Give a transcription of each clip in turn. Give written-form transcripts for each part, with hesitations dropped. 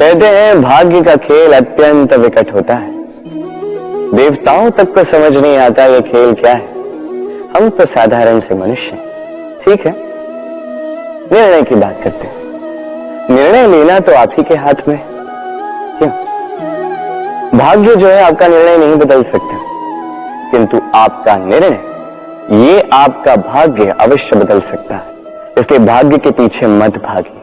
कहते हैं भाग्य का खेल अत्यंत विकट होता है। देवताओं तक को समझ नहीं आता ये खेल क्या है। हम तो साधारण से मनुष्य हैं। ठीक है, निर्णय की बात करते हैं। निर्णय लेना तो आप ही के हाथ में है। क्यों? भाग्य जो है आपका निर्णय नहीं बदल सकता, किंतु आपका निर्णय ये आपका भाग्य अवश्य बदल सकता है। इसलिए भाग्य के पीछे मत भागिए,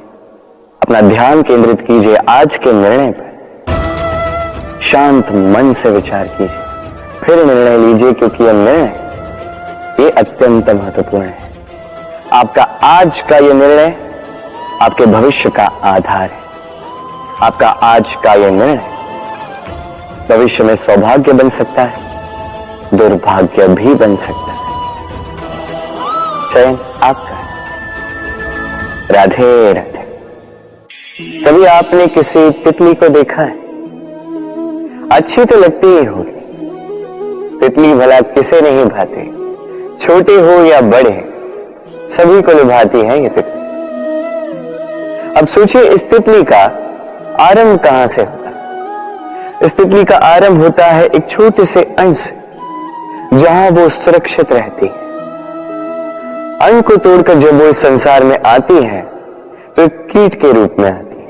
अपना ध्यान केंद्रित कीजिए आज के निर्णय पर। शांत मन से विचार कीजिए, फिर निर्णय लीजिए, क्योंकि यह निर्णय ये अत्यंत महत्वपूर्ण है। आपका आज का यह निर्णय आपके भविष्य का आधार है। आपका आज का यह निर्णय भविष्य में सौभाग्य बन सकता है, दुर्भाग्य भी बन सकता है। चयन आपका। राधे राधे। कभी आपने किसी तितली को देखा है? अच्छी तो लगती ही होगी। तितली भला किसे नहीं भाती, छोटे हो या बड़े, सभी को लुभाती है ये तितली। अब सोचिए, इस तितली का आरंभ कहां से होता है? इस तितली का आरंभ होता है एक छोटे से अण से, जहां वो सुरक्षित रहती है। अण को तोड़कर जब वो इस संसार में आती है तो एक कीट के रूप में आती है।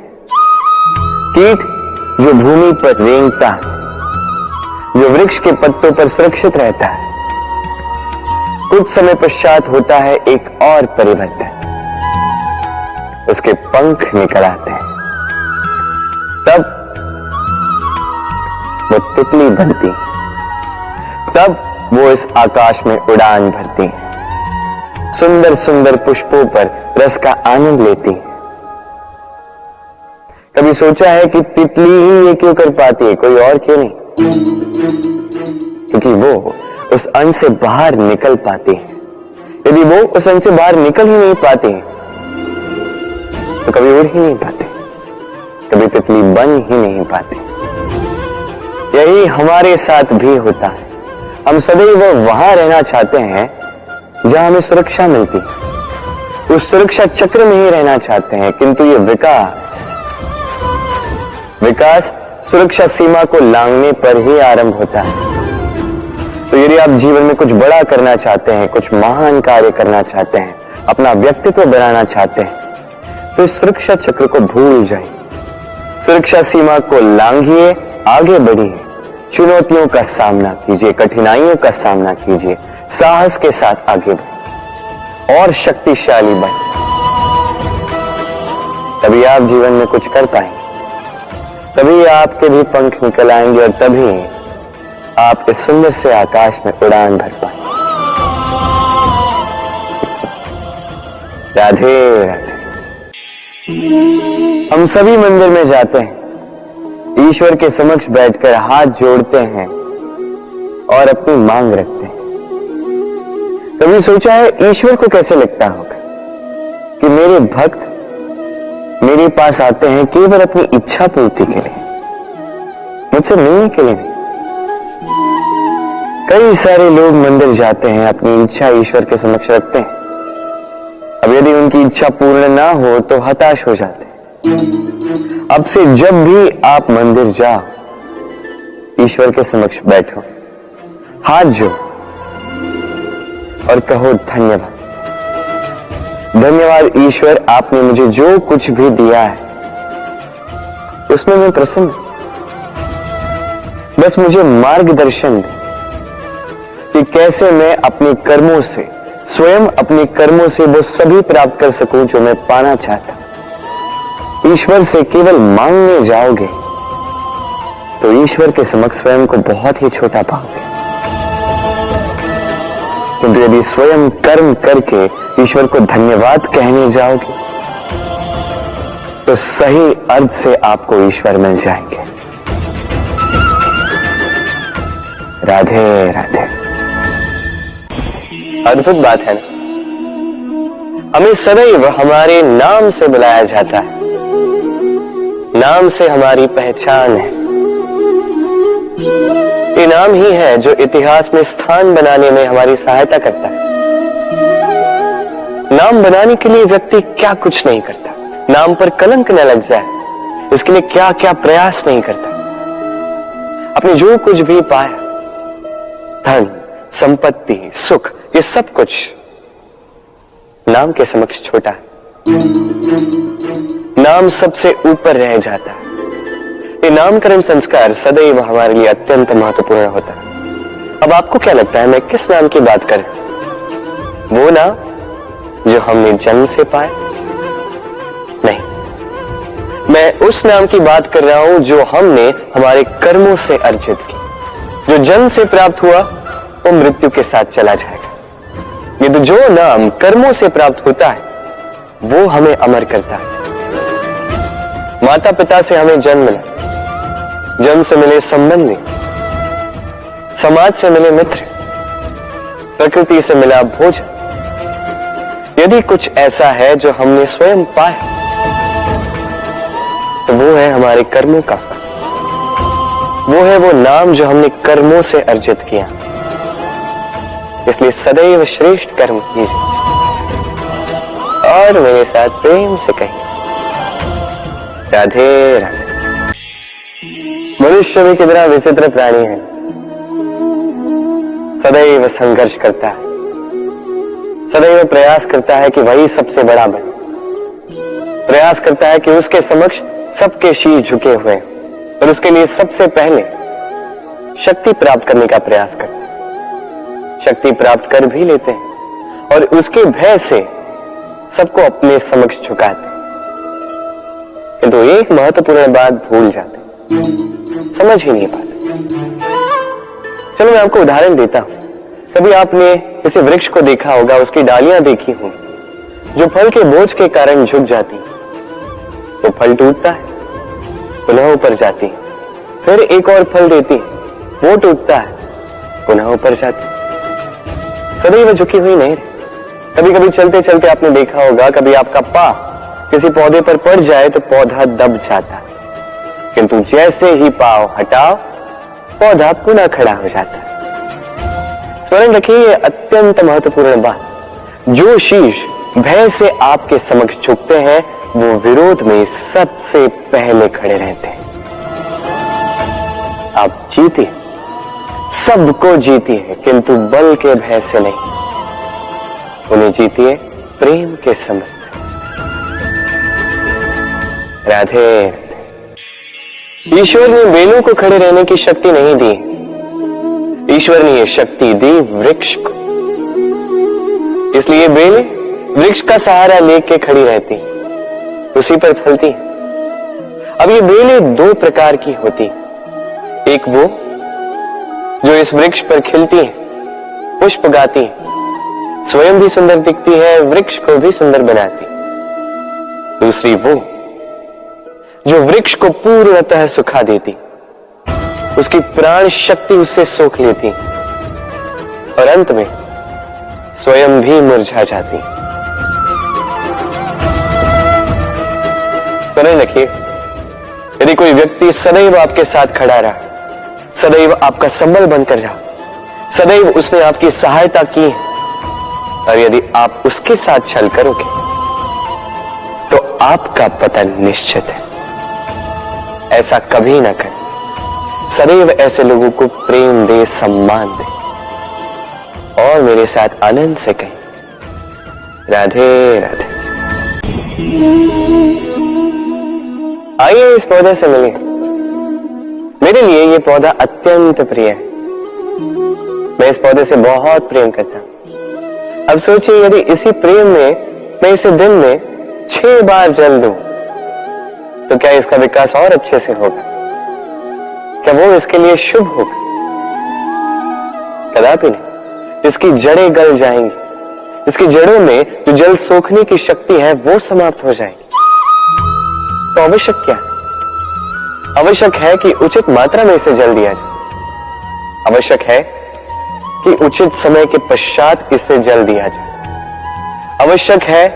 कीट जो भूमि पर रेंगता है, जो वृक्ष के पत्तों पर सुरक्षित रहता है। कुछ समय पश्चात होता है एक और परिवर्तन, उसके पंख निकल आते हैं। तब वो तितली बनती है, तब वो इस आकाश में उड़ान भरती है, सुंदर सुंदर पुष्पों पर रस का आनंद लेती है। कभी सोचा है कि तितली ही ये क्यों कर पाती है, कोई और क्यों नहीं? क्योंकि वो उस अण से बाहर निकल पाती है। यदि वो उस अण से बाहर निकल ही नहीं पाती है तो कभी उड़ ही नहीं पाते, कभी तितली बन ही नहीं पाते। यही हमारे साथ भी होता है। हम सदैव वहां रहना चाहते हैं जहां हमें सुरक्षा मिलती है, उस सुरक्षा चक्र में ही रहना चाहते हैं, किंतु ये विकास सुरक्षा सीमा को लांघने पर ही आरंभ होता है। तो यदि आप जीवन में कुछ बड़ा करना चाहते हैं, कुछ महान कार्य करना चाहते हैं, अपना व्यक्तित्व बनाना चाहते हैं, तो इस सुरक्षा चक्र को भूल जाइए। सुरक्षा सीमा को लांघिए, आगे बढ़िए, चुनौतियों का सामना कीजिए, कठिनाइयों का सामना कीजिए, साहस के साथ आगे बढ़िए और शक्तिशाली बने। तभी आप जीवन में कुछ कर पाएंगे, तभी आपके भी पंख निकल आएंगे और तभी आप इस सुंदर से आकाश में उड़ान भर पाएंगे। राधे राधे। हम सभी मंदिर में जाते हैं, ईश्वर के समक्ष बैठकर हाथ जोड़ते हैं और अपनी मांग रखते हैं। कभी सोचा है ईश्वर को कैसे लगता होगा कि मेरे भक्त मेरे पास आते हैं केवल अपनी इच्छा पूर्ति के लिए, मुझसे मिलने के लिए नहीं। कई सारे लोग मंदिर जाते हैं, अपनी इच्छा ईश्वर के समक्ष रखते हैं। अब यदि उनकी इच्छा पूर्ण ना हो तो हताश हो जाते हैं। अब से जब भी आप मंदिर जाओ, ईश्वर के समक्ष बैठो, हाथ जोड़ो और कहो धन्यवाद। धन्यवाद ईश्वर, आपने मुझे जो कुछ भी दिया है उसमें मैं प्रसन्न हूं। बस मुझे मार्गदर्शन दे कि कैसे मैं अपने कर्मों से, स्वयं अपने कर्मों से वो सभी प्राप्त कर सकूं जो मैं पाना चाहता हूं। ईश्वर से केवल मांगने जाओगे तो ईश्वर के समक्ष स्वयं को बहुत ही छोटा पाओगे, किंतु यदि स्वयं कर्म करके ईश्वर को धन्यवाद कहने जाओगे तो सही अर्थ से आपको ईश्वर मिल जाएंगे। राधे राधे। अद्भुत बात है ना? हमें सदैव हमारे नाम से बुलाया जाता है, नाम से हमारी पहचान है। ये नाम ही है जो इतिहास में स्थान बनाने में हमारी सहायता करता है। नाम बनाने के लिए व्यक्ति क्या कुछ नहीं करता, नाम पर कलंक न लग जाए, इसके लिए क्या क्या प्रयास नहीं करता। अपने जो कुछ भी पाया, धन, संपत्ति, सुख, ये सब कुछ नाम के समक्ष छोटा है। नाम सबसे ऊपर रह जाता है। ये नामकरण संस्कार सदैव हमारे लिए अत्यंत महत्वपूर्ण होता है। अब आपको क्या लगता है मैं किस नाम की बात कर रहा हूं? वो नाम जो हमने जन्म से पाया? नहीं, मैं उस नाम की बात कर रहा हूं जो हमने हमारे कर्मों से अर्जित की। जो जन्म से प्राप्त हुआ वो मृत्यु के साथ चला जाएगा। ये तो जो नाम कर्मों से प्राप्त होता है वो हमें अमर करता है। माता पिता से हमें जन्म मिला, जन्म से मिले संबंधी, समाज से मिले मित्र, प्रकृति से मिला भोजन। यदि कुछ ऐसा है जो हमने स्वयं पाया तो वो है हमारे कर्मों का फल। वो है वो नाम जो हमने कर्मों से अर्जित किया। इसलिए सदैव श्रेष्ठ कर्म कीजिए और मेरे साथ प्रेम से कहिए राधे राधे। मनुष्य भी कितना विचित्र प्राणी है, सदैव संघर्ष करता है, सदैव प्रयास करता है कि वही सबसे बड़ा बने, प्रयास करता है कि उसके समक्ष सबके शीश झुके हुए हैं और उसके लिए सबसे पहले शक्ति प्राप्त करने का प्रयास करता है। शक्ति प्राप्त कर भी लेते हैं और उसके भय से सबको अपने समक्ष झुकाते हैं, किंतु एक महत्वपूर्ण बात भूल जाते, समझ ही नहीं पाते। चलो मैं आपको उदाहरण देता हूं। कभी आपने किसी वृक्ष को देखा होगा, उसकी डालियां देखी होंगी जो फल के बोझ के कारण झुक जाती, तो फल टूटता है, पुनः ऊपर जाती, फिर एक और फल देती, वो टूटता है, पुनः ऊपर जाती, सदैव झुकी हुई नहीं रही। कभी कभी चलते चलते आपने देखा होगा, कभी आपका पांव किसी पौधे पर पड़ जाए तो पौधा दब जाता, किंतु जैसे ही पांव हटाओ पौधा पुनः खड़ा हो जाता है। स्मरण रखिए ये अत्यंत महत्वपूर्ण बात। जो शीश भय से आपके समक्ष झुकते हैं वो विरोध में सबसे पहले खड़े रहते हैं। आप जीतिए, सबको जीतिए, किंतु बल के भय से नहीं, उन्हें जीतिए प्रेम के समझ से। राधे राधे। ईश्वर ने बेलों को खड़े रहने की शक्ति नहीं दी, ईश्वर ने यह शक्ति दी वृक्ष को। इसलिए बेलें वृक्ष का सहारा लेके खड़ी रहती, उसी पर फलती। अब ये बेलें दो प्रकार की होती, एक वो जो इस वृक्ष पर खिलती है, पुष्प गाती है, स्वयं भी सुंदर दिखती है, वृक्ष को भी सुंदर बनाती। दूसरी वो जो वृक्ष को पूर्णतः सुखा देती, उसकी प्राण शक्ति उससे सोख लेती और अंत में स्वयं भी मुरझा जाती। स्मरण रखिए, यदि कोई व्यक्ति सदैव आपके साथ खड़ा रहा, सदैव आपका संबल बनकर रहा, सदैव उसने आपकी सहायता की, और यदि आप उसके साथ छल करोगे तो आपका पतन निश्चित है। ऐसा कभी ना करें। सदैव ऐसे लोगों को प्रेम दे, सम्मान दे और मेरे साथ आनंद से कहें राधे राधे। आइए इस पौधे से मिलिए। मेरे लिए ये पौधा अत्यंत प्रिय है। मैं इस पौधे से बहुत प्रेम करता हूं। अब सोचिए, यदि इसी प्रेम में मैं इसे दिन में 6 बार जल दूं तो क्या इसका विकास और अच्छे से होगा? क्या वो इसके लिए शुभ होगा? कदापि नहीं। इसकी जड़ें गल जाएंगी, इसकी जड़ों में जो जल सोखने की शक्ति है वो समाप्त हो जाएगी। तो आवश्यक क्या है? आवश्यक है कि उचित मात्रा में इसे जल दिया जाए। आवश्यक है कि उचित समय के पश्चात इसे जल दिया जाए। आवश्यक है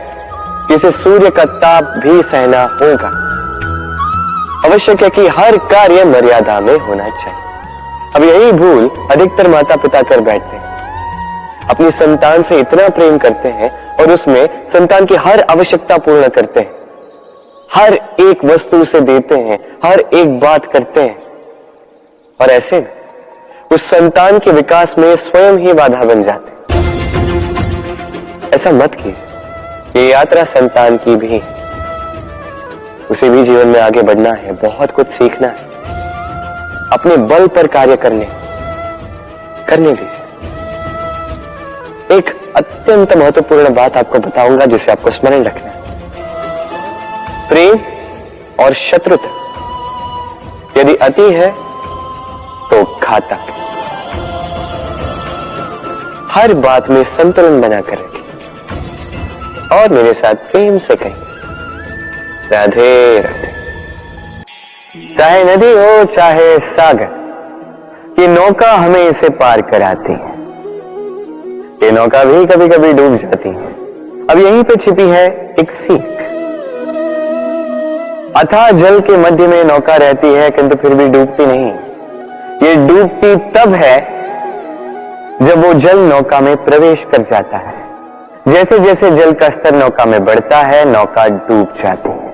कि इसे सूर्य का ताप भी सहना होगा। आवश्यक है कि हर कार्य मर्यादा में होना चाहिए। अब यही भूल अधिकतर माता पिता कर बैठते हैं। अपनी संतान से इतना प्रेम करते हैं और उसमें संतान की हर आवश्यकता पूर्ण करते हैं, हर एक वस्तु उसे देते हैं, हर एक बात करते हैं, और ऐसे में उस संतान के विकास में स्वयं ही बाधा बन जाते हैं। ऐसा मत कीजिए। ये यात्रा संतान की भी है, उसे भी जीवन में आगे बढ़ना है, बहुत कुछ सीखना है, अपने बल पर कार्य करने दीजिए। एक अत्यंत महत्वपूर्ण बात आपको बताऊंगा जिसे आपको स्मरण रखना है। प्रेम और शत्रुता यदि अति है तो घातक है। हर बात में संतुलन बनाकर रखिए और मेरे साथ प्रेम से कहिए, राधे राधे। चाहे नदी हो चाहे सागर, ये नौका हमें इसे पार कराती है। ये नौका भी कभी कभी डूब जाती है। अब यहीं पे छिपी है एक सीख। अथाह जल के मध्य में नौका रहती है किंतु फिर भी डूबती नहीं। ये डूबती तब है जब वो जल नौका में प्रवेश कर जाता है। जैसे जैसे जल का स्तर नौका में बढ़ता है, नौका डूब जाती है।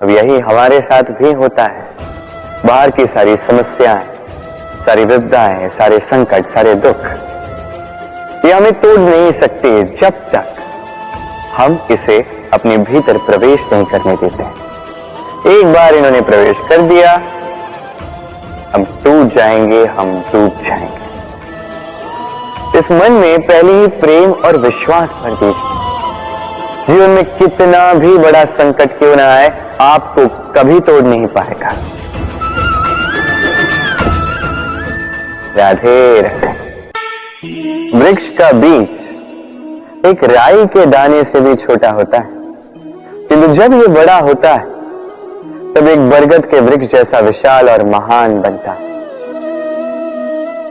अब यही हमारे साथ भी होता है। बाहर की सारी समस्याएं, सारी विपदाएं, सारे संकट, सारे दुख, ये हमें तोड़ नहीं सकते जब तक हम इसे अपने भीतर प्रवेश नहीं करने देते हैं। एक बार इन्होंने प्रवेश कर दिया, हम टूट जाएंगे, हम डूब जाएंगे। इस मन में पहले ही प्रेम और विश्वास भर दीजिए। जीवन में कितना भी बड़ा संकट क्यों ना आए, आपको कभी तोड़ नहीं पाएगा। राधे राधे। वृक्ष का बीज एक राई के दाने से भी छोटा होता है, किंतु जब ये बड़ा होता है तब एक बरगद के वृक्ष जैसा विशाल और महान बनता है।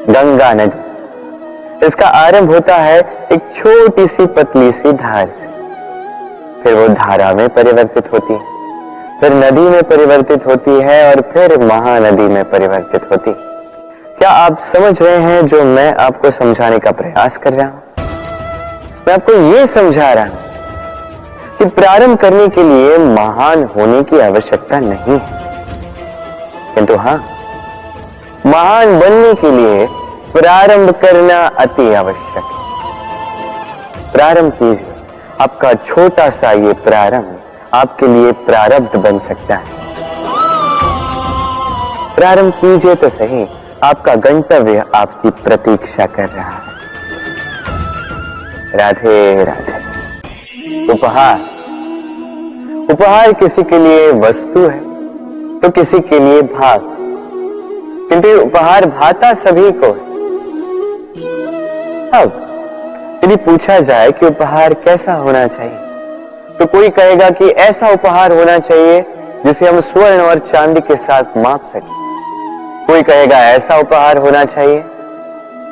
गंगा नदी, इसका आरंभ होता है एक छोटी सी पतली सी धार से, फिर वो धारा में परिवर्तित होती है, फिर नदी में परिवर्तित होती है और फिर महानदी में परिवर्तित होती है। क्या आप समझ रहे हैं जो मैं आपको समझाने का प्रयास कर रहा हूं? मैं आपको यह समझा रहा हूं कि प्रारंभ करने के लिए महान होने की आवश्यकता नहीं है, किंतु हां, महान बनने के लिए प्रारंभ करना अति आवश्यक है। प्रारंभ कीजिए। आपका छोटा सा ये प्रारंभ आपके लिए प्रारब्ध बन सकता है। प्रारंभ कीजिए तो सही, आपका गंतव्य आपकी प्रतीक्षा कर रहा है। राधे राधे। उपहार किसी के लिए वस्तु है तो किसी के लिए भाव, किंतु उपहार भाता सभी को है। अब यदि पूछा जाए कि उपहार कैसा होना चाहिए, तो कोई कहेगा कि ऐसा उपहार होना चाहिए जिसे हम स्वर्ण और चांदी के साथ माप सकें। कोई कहेगा ऐसा उपहार होना चाहिए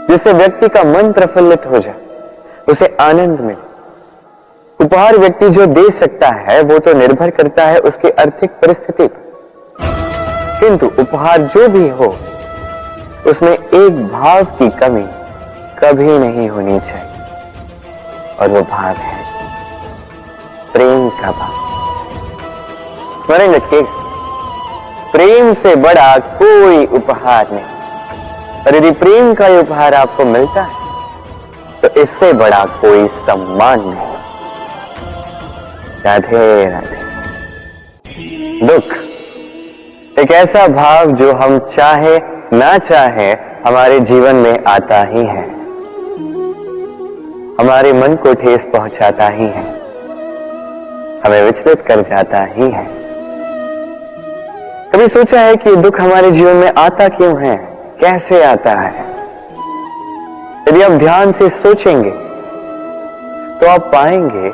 जिससे व्यक्ति का मन प्रफुल्लित हो जाए, उसे आनंद मिले। उपहार व्यक्ति जो दे सकता है वो तो निर्भर करता है उसकी आर्थिक परिस्थिति पर, किंतु उपहार जो भी हो उसमें एक भाव की कमी कभी नहीं होनी चाहिए, और वो भाव है प्रेम का भाव। स्मरण रखिएगा, प्रेम से बड़ा कोई उपहार नहीं, और यदि प्रेम का उपहार आपको मिलता है तो इससे बड़ा कोई सम्मान नहीं। राधे राधे। दुख एक ऐसा भाव जो हम चाहे ना चाहे हमारे जीवन में आता ही है, हमारे मन को ठेस पहुंचाता ही है, हमें विचलित कर जाता ही है। कभी सोचा है कि दुख हमारे जीवन में आता क्यों है, कैसे आता है? यदि आप ध्यान से सोचेंगे तो आप पाएंगे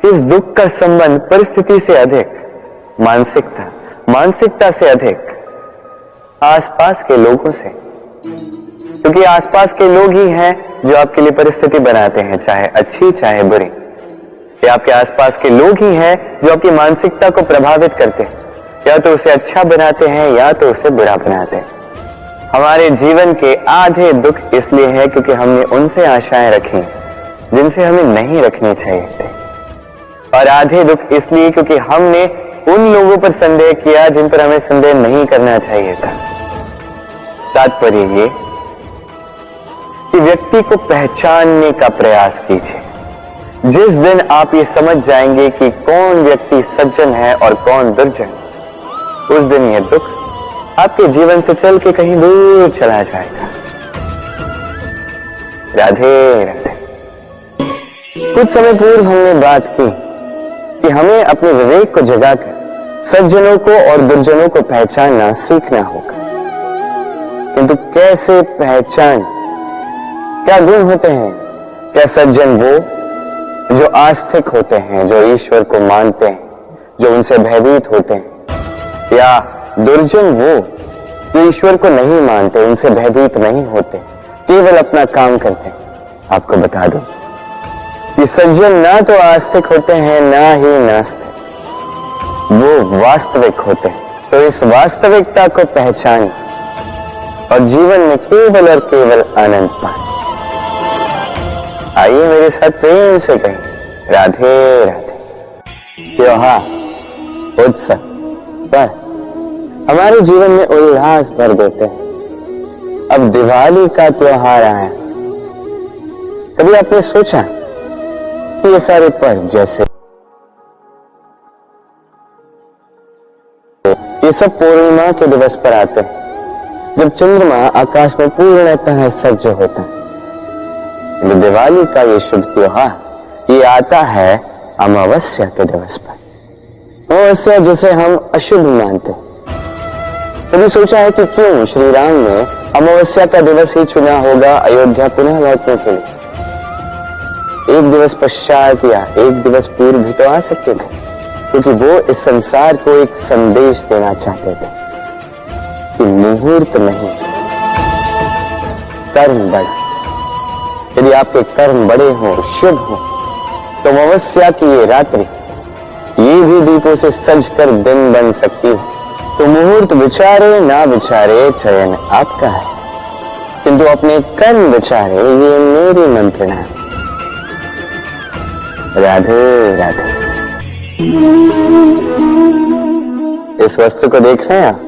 कि इस दुख का संबंध परिस्थिति से अधिक मानसिकता से अधिक आसपास के लोगों से, क्योंकि आसपास के लोग ही हैं जो आपके लिए परिस्थिति बनाते हैं, चाहे अच्छी चाहे बुरी। ये आपके आसपास के लोग ही हैं जो आपकी मानसिकता को प्रभावित करते हैं, या तो उसे अच्छा बनाते हैं या तो उसे बुरा बनाते हैं। हमारे जीवन के आधे दुख इसलिए है क्योंकि हमने उनसे आशाएं रखी जिनसे हमें नहीं रखनी चाहिए थी, और आधे दुख इसलिए क्योंकि हमने उन लोगों पर संदेह किया जिन पर हमें संदेह नहीं करना चाहिए था। तात्पर्य ये कि व्यक्ति को पहचानने का प्रयास कीजिए। जिस दिन आप ये समझ जाएंगे कि कौन व्यक्ति सज्जन है और कौन दुर्जन, उस दिन यह दुख आपके जीवन से चल के कहीं दूर चला जाएगा। राधे राधे। कुछ समय पूर्व हमने बात की कि हमें अपने विवेक को जगाकर सज्जनों को और दुर्जनों को पहचानना सीखना होगा। किंतु कैसे पहचान? क्या गुण होते हैं? क्या सज्जन वो जो आस्तिक होते हैं, जो ईश्वर को मानते हैं, जो उनसे भयभीत होते हैं, या दुर्जन वो जो ईश्वर को नहीं मानते, उनसे भयभीत नहीं होते, केवल अपना काम करते हैं? आपको बता दूं कि सज्जन ना तो आस्तिक होते हैं ना ही नास्तिक, वो वास्तविक होते हैं। तो इस वास्तविकता को पहचान और जीवन में केवल और केवल आनंद पाए। आइए मेरे साथ प्रेम से कहें, राधे राधे। त्योहार, उत्सव पर हमारे जीवन में उल्लास भर देते हैं। अब दिवाली का त्योहार आया। कभी आपने सोचा कि ये सारे पर्व, जैसे ये सब पूर्णिमा के दिवस पर आते हैं, जब चंद्रमा आकाश में पूर्णतः सज्ज होता है। तो दिवाली का ये शुभ त्योहार ये आता है अमावस्या के दिवस पर। अमावस्या जिसे हम अशुभ मानते हैं। कभी सोचा है कि क्यों श्री राम ने अमावस्या का दिवस ही चुना होगा अयोध्या पुनः लौटने के लिए? एक दिवस पश्चात या एक दिवस पूर्व भी तो आ सकते थे, क्योंकि वो इस संसार को एक संदेश देना चाहते थे कि मुहूर्त नहीं, कर्म बड़ा। यदि आपके कर्म बड़े हों, शुभ हों, तो अमावस्या की ये रात्रि ये भी दीपों से सज कर दिन बन सकती है। तो मुहूर्त विचारे ना विचारे, चयन आपका है, किंतु अपने कर्म विचारे, ये मेरी मंत्रणा है। राधे राधे। इस वस्त्र को देख रहे हैं आप?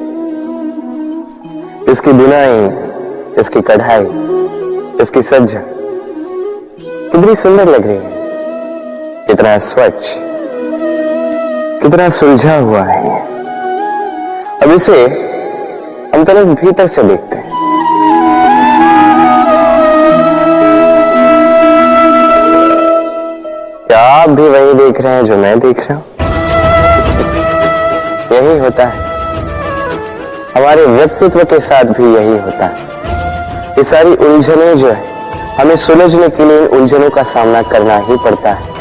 इसकी बुनाई, इसकी कढ़ाई, इसकी सज्जा कितनी सुंदर लग रही है, कितना स्वच्छ, कितना सुलझा हुआ है। अब इसे हम तनिक भीतर से देखते हैं। क्या आप भी वही देख रहे हैं जो मैं देख रहा हूं? यही होता है हमारे व्यक्तित्व के साथ भी, यही होता है। ये सारी उलझनें जो है, हमें सुलझने के लिए इन उलझनों का सामना करना ही पड़ता है।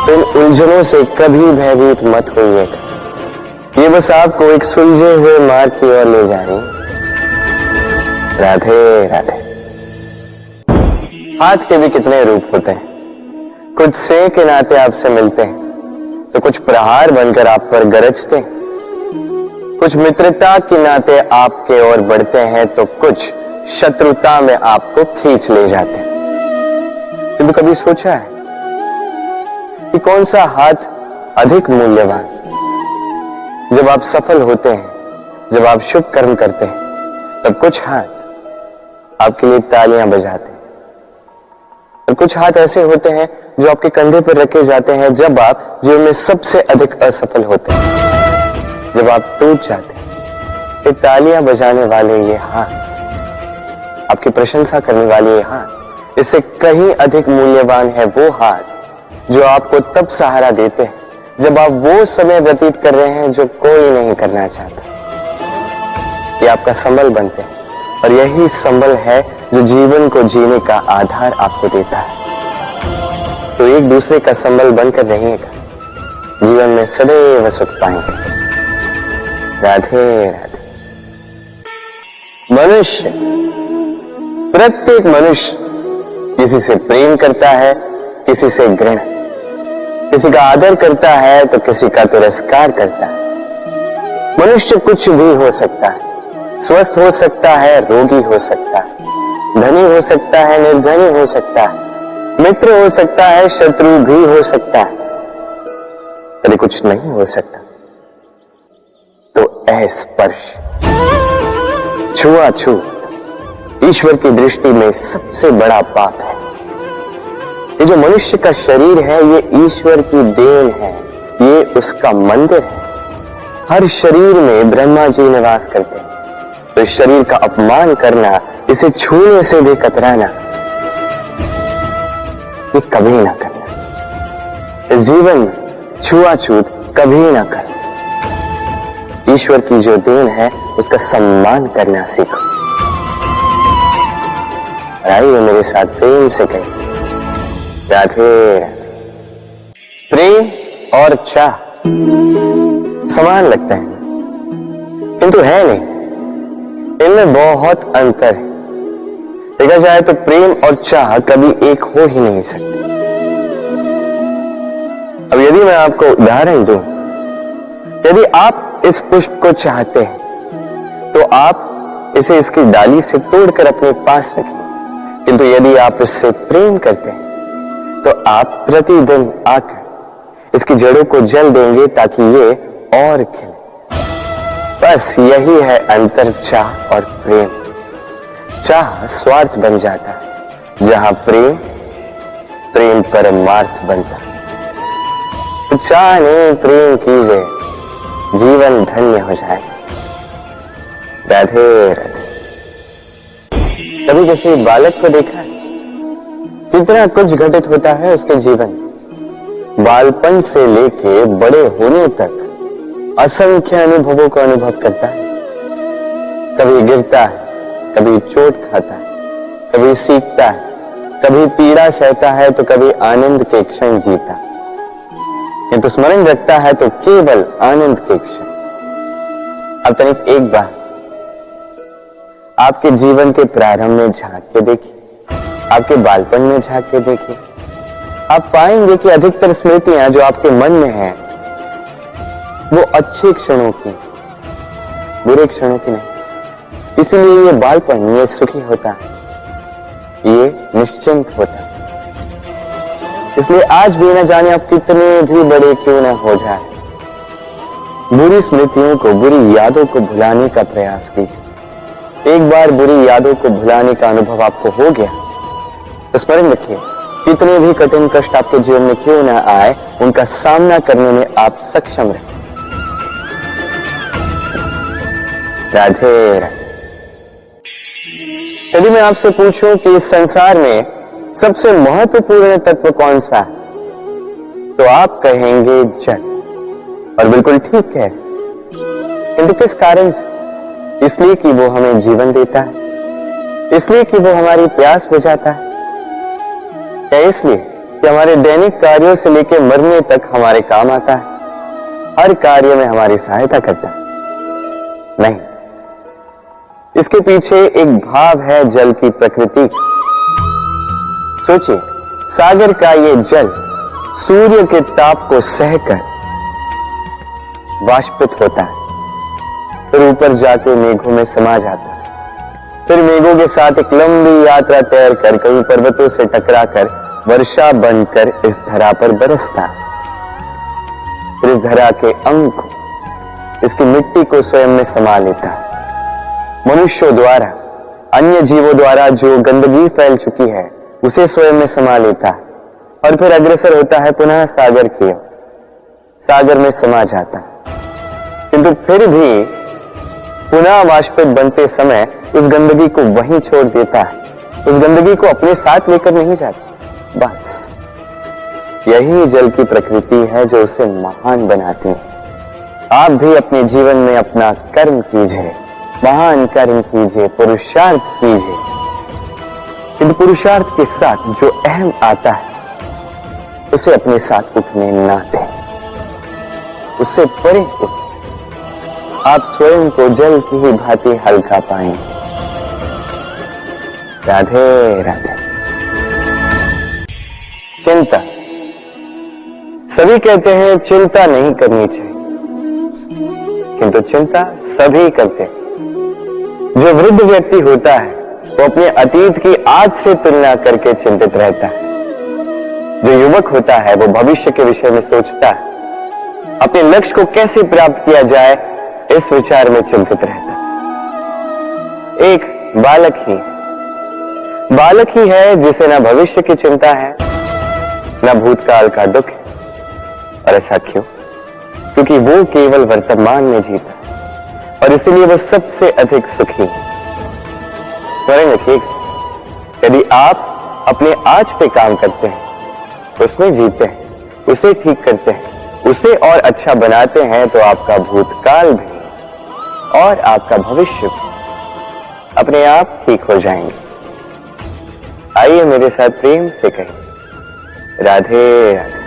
तो इन उलझनों से कभी भयभीत मत होइएगा। ये बस आपको एक सुलझे हुए मार्ग की ओर ले जा रही है। राधे राधे। हाथ के भी कितने रूप होते हैं। कुछ स्नेह के नाते आपसे मिलते हैं, तो कुछ प्रहार बनकर आप पर गरजते हैं। कुछ मित्रता के नाते आपके ओर बढ़ते हैं, तो कुछ शत्रुता में आपको खींच ले जाते हैं। किंतु कभी सोचा है कि कौन सा हाथ अधिक मूल्यवान? जब आप सफल होते हैं, जब आप शुभ कर्म करते हैं, तब कुछ हाथ आपके लिए तालियां बजाते हैं, और कुछ हाथ ऐसे होते हैं जो आपके कंधे पर रखे जाते हैं जब आप जीवन में सबसे अधिक असफल होते हैं, जब आप टूट जाते हैं। ये तालियां बजाने वाले ये हाथ, आपकी प्रशंसा करने वाले ये हाथ, इससे कहीं अधिक मूल्यवान है वो हाथ जो आपको तब सहारा देते हैं जब आप वो समय व्यतीत कर रहे हैं जो कोई नहीं करना चाहता। ये आपका संबल बनते हैं, और यही संबल है जो जीवन को जीने का आधार आपको देता है। तो एक दूसरे का संबल बनकर रहिएगा, जीवन में सदैव सुख पाएंगे। राधे राधे। मनुष्य, प्रत्येक मनुष्य किसी से प्रेम करता है, किसी से घृणा, किसी का आदर करता है तो किसी का तिरस्कार करता है। मनुष्य कुछ भी हो सकता है, स्वस्थ हो सकता है, रोगी हो सकता है, धनी हो सकता है, निर्धनी हो सकता है, मित्र हो सकता है, शत्रु भी हो सकता है। यदि कुछ नहीं हो सकता तो अस्पर्श, छुआछूत ईश्वर की दृष्टि में सबसे बड़ा पाप है। ये जो मनुष्य का शरीर है ये ईश्वर की देन है, ये उसका मंदिर है। हर शरीर में ब्रह्मा जी निवास करते हैं, तो इस शरीर का अपमान करना, इसे छूने से भी कतराना, ये कभी ना करना। इस जीवन में छुआछूत कभी ना करना। ईश्वर की जो देन है उसका सम्मान करना सीखो। आइए मेरे साथ प्रेम से कहें राधे राधे। प्रेम और चाह समान लगता है किंतु है नहीं, इनमें बहुत अंतर है। देखा जाए तो प्रेम और चाह कभी एक हो ही नहीं सकते। अब यदि मैं आपको उदाहरण दूं, यदि आप इस पुष्प को चाहते हैं तो आप इसे इसकी डाली से तोड़कर अपने पास रखिए, किंतु यदि आप इससे प्रेम करते हैं तो आप प्रतिदिन आकर इसकी जड़ों को जल देंगे ताकि ये और खिले। बस यही है अंतर चाह और प्रेम। चाह स्वार्थ बन जाता है, जहां प्रेम प्रेम परमार्थ बनता है। तो चाह नहीं प्रेम कीजिए, जीवन धन्य हो जाए। राधे राधे। कभी किसी बालक को देखा है कितना कुछ घटित होता है उसके जीवन, बालपन से लेके बड़े होने तक असंख्य अनुभवों का अनुभव करता है। कभी गिरता है, कभी चोट खाता है, कभी सीखता है, कभी पीड़ा सहता है तो कभी आनंद के क्षण जीता है। किंतु स्मरण रखता है तो केवल आनंद के क्षण। अब तनिक एक बार आपके जीवन के प्रारंभ में झांक के देखिए, आपके बालपन में झांक के देखिए, आप पाएंगे कि अधिकतर स्मृतियां जो आपके मन में हैं वो अच्छे क्षणों की, बुरे क्षणों की नहीं। इसीलिए ये बालपन ये सुखी होता है, ये निश्चिंत होता है। इसलिए आज भी न जाने आप कितने भी बड़े क्यों ना हो जाए, बुरी स्मृतियों को, बुरी यादों को भुलाने का प्रयास कीजिए। एक बार बुरी यादों को भुलाने का अनुभव आपको हो गया तो स्मरण रखिए, कितने भी कठिन कष्ट आपके जीवन में क्यों ना आए, उनका सामना करने में आप सक्षम रहे। राधे राधे। यदि मैं आपसे पूछूं कि इस संसार में सबसे महत्वपूर्ण तत्व कौन सा है, तो आप कहेंगे जल। और बिल्कुल ठीक है, किंतु किस कारण से? इसलिए कि वो हमें जीवन देता है, इसलिए कि वो हमारी प्यास बुझाता है, या इसलिए कि हमारे दैनिक कार्यों से लेकर मरने तक हमारे काम आता है, हर कार्य में हमारी सहायता करता है? नहीं, इसके पीछे एक भाव है जल की प्रकृति। सोचिए, सागर का ये जल सूर्य के ताप को सहकर वाष्पित होता है, फिर ऊपर जाके मेघों में समा जाता है, फिर मेघों के साथ एक लंबी यात्रा तैर कर कई पर्वतों से टकराकर वर्षा बनकर इस धरा पर बरसता है। फिर इस धरा के अंग को, इसकी मिट्टी को स्वयं में समा लेता है। मनुष्यों द्वारा, अन्य जीवों द्वारा जो गंदगी फैल चुकी है उसे स्वयं में समा लेता है और फिर अग्रसर होता है पुनः सागर की ओर, सागर में समा जाता है। किंतु फिर भी पुनः वाष्पित बनते समय उस गंदगी को वहीं छोड़ देता है, उस गंदगी को अपने साथ लेकर नहीं जाता। बस यही जल की प्रकृति है जो उसे महान बनाती है। आप भी अपने जीवन में अपना कर्म कीजिए, महान कर्म कीजिए, पुरुषार्थ कीजिए, किंतु पुरुषार्थ के साथ जो अहम आता है उसे अपने साथ उठने ना दें, उससे परे उठें। आप स्वयं को जल की ही भांति हल्का पाएंगे। राधे राधे। चिंता, सभी कहते हैं चिंता नहीं करनी चाहिए, किंतु चिंता सभी करते हैं। जो वृद्ध व्यक्ति होता है वो अपने अतीत की आज से तुलना करके चिंतित रहता है। जो युवक होता है वो भविष्य के विषय में सोचता है। अपने लक्ष्य को कैसे प्राप्त किया जाए इस विचार में चिंतित रहता। एक बालक ही है जिसे ना भविष्य की चिंता है ना भूतकाल का दुख है। और ऐसा क्यों? क्योंकि वो केवल वर्तमान में जीता और इसलिए वो सबसे अधिक सुखी है। स्मरण रखिएगा, यदि आप अपने आज पे काम करते हैं, उसमें जीते हैं, उसे ठीक करते हैं, उसे और अच्छा बनाते हैं, तो आपका भूतकाल भी और आपका भविष्य भी अपने आप ठीक हो जाएंगे। आइए मेरे साथ प्रेम से कहें, राधे राधे।